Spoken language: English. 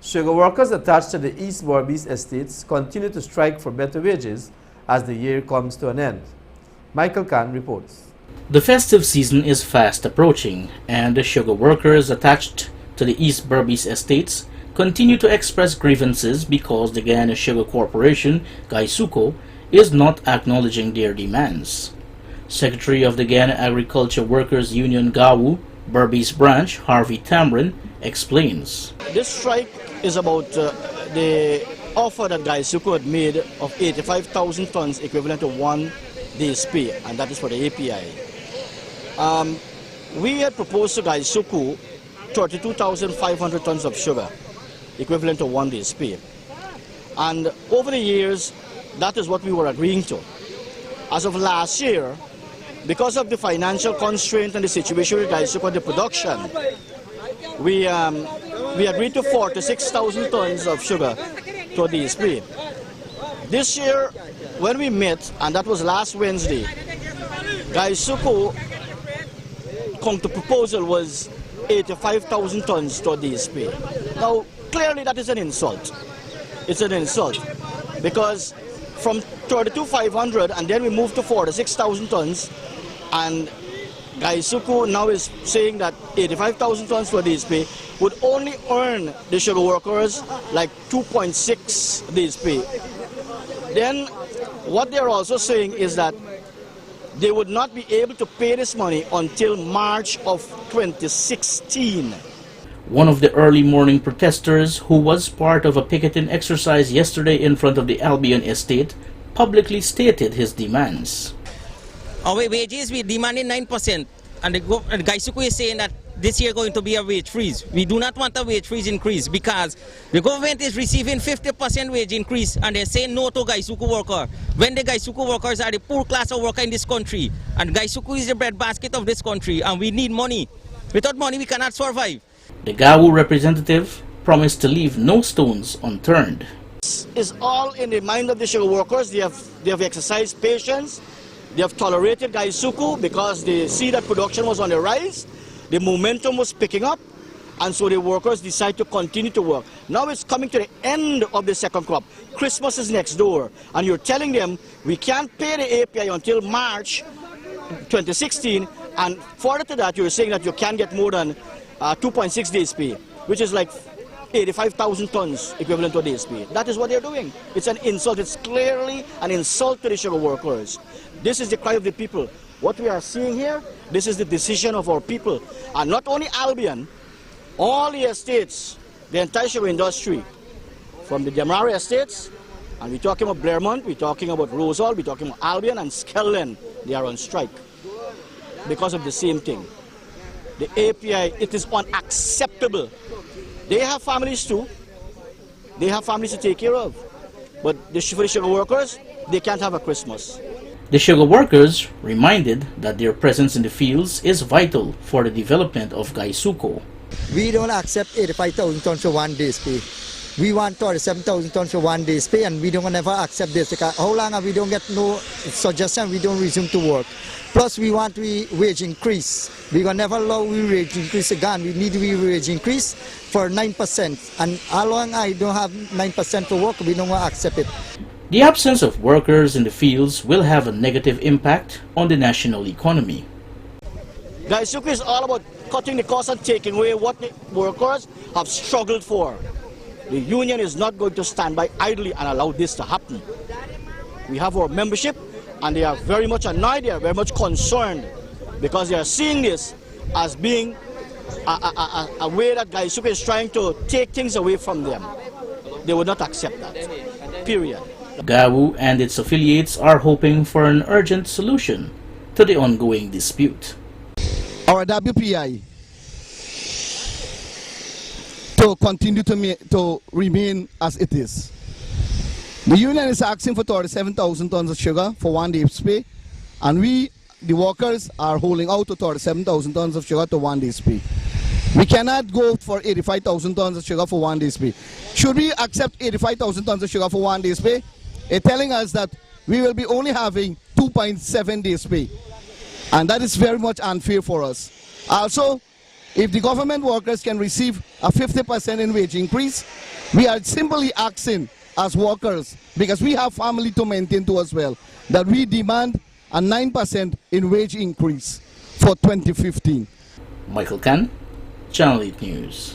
Sugar workers attached to the East Berbice Estates continue to strike for better wages as the year comes to an end. Michael Khan reports. The festive season is fast approaching, and the sugar workers attached to the East Berbice Estates continue to express grievances because the Guyana Sugar Corporation, GAISUCO, is not acknowledging their demands. Secretary of the Guyana Agriculture Workers Union GAWU, Berbice Branch, Harvey Tamrin, explains. This strike is about the offer that GAISUCO had made of 85,000 tons equivalent to 1 day's pay, and that is for the API. We had proposed to GAISUCO 32,500 tons of sugar, equivalent to 1 day's pay. And over the years, that is what we were agreeing to. As of last year, because of the financial constraint and the situation with GAISUCO, the production, we agreed to 46,000 tons of sugar to a day's pay. This year, when we met, and that was last Wednesday, GAISUCO counter proposal was 85,000 tons to a day's pay. Now, clearly that is an insult. It's an insult because from 32,500 and then we moved to 46,000 tons, and GAISUCO now is saying that 85,000 tons to a day's pay would only earn the sugar workers like 2.6 days pay. Then what they're also saying is that they would not be able to pay this money until March of 2016. One of the early morning protesters, who was part of a picketing exercise yesterday in front of the Albion Estate, publicly stated his demands. Our wages, we demanded 9%, and the GAISUCO is saying that this year going to be a wage freeze. We do not want a wage freeze increase because the government is receiving 50% wage increase and they're saying no to GAISUCO worker. When the GAISUCO workers are the poor class of worker in this country, and GAISUCO is the breadbasket of this country, and we need money. Without money, we cannot survive. The GAWU representative promised to leave no stones unturned. This is all in the mind of the sugar workers. They have exercised patience. They have tolerated GAISUCO because they see that production was on the rise. The momentum was picking up, and so the workers decide to continue to work. Now it's coming to the end of the second crop. Christmas is next door, and you're telling them we can't pay the API until March 2016, and further to that, you're saying that you can't get more than 2.6 days pay, which is like 85,000 tons equivalent to a day's pay. That is what they're doing. It's an insult. It's clearly an insult to the sugar workers. This is the cry of the people. What we are seeing here, this is the decision of our people. And not only Albion, all the estates, the entire sugar industry, from the Demerara estates, and we're talking about Blairmont, we're talking about Rosal, we're talking about Albion and Skelton, they are on strike because of the same thing. The API, it is unacceptable. They have families too. They have families to take care of. But for the sugar workers, they can't have a Christmas. The sugar workers reminded that their presence in the fields is vital for the development of GAISUCO. We don't accept 85,000 tons for 1 day's pay. We want 37,000 tons for 1 day's pay, and we don't ever accept this. How long have we don't get no suggestion, we don't resume to work. Plus we want wage increase. We will never allow wage increase again. We need wage increase for 9%. And how long I don't have 9% to work, we don't want to accept it. The absence of workers in the fields will have a negative impact on the national economy. GAISUCO is all about cutting the cost and taking away what the workers have struggled for. The union is not going to stand by idly and allow this to happen. We have our membership, and they are very much annoyed, they are very much concerned, because they are seeing this as being a way that GAISUCO is trying to take things away from them. They would not accept that, period. GAWU and its affiliates are hoping for an urgent solution to the ongoing dispute. Our WPI to continue to remain as it is. The union is asking for 37,000 tons of sugar for 1 day's pay, and we, the workers, are holding out to 37,000 tons of sugar to 1 day's pay. We cannot go for 85,000 tons of sugar for 1 day's pay. Should we accept 85,000 tons of sugar for 1 day's pay? It's telling us that we will be only having 2.7 days pay, and that is very much unfair for us. Also, if the government workers can receive a 50% in wage increase, we are simply asking as workers, because we have family to maintain too as well, that we demand a 9% in wage increase for 2015. Michael Khan, Channel 8 News.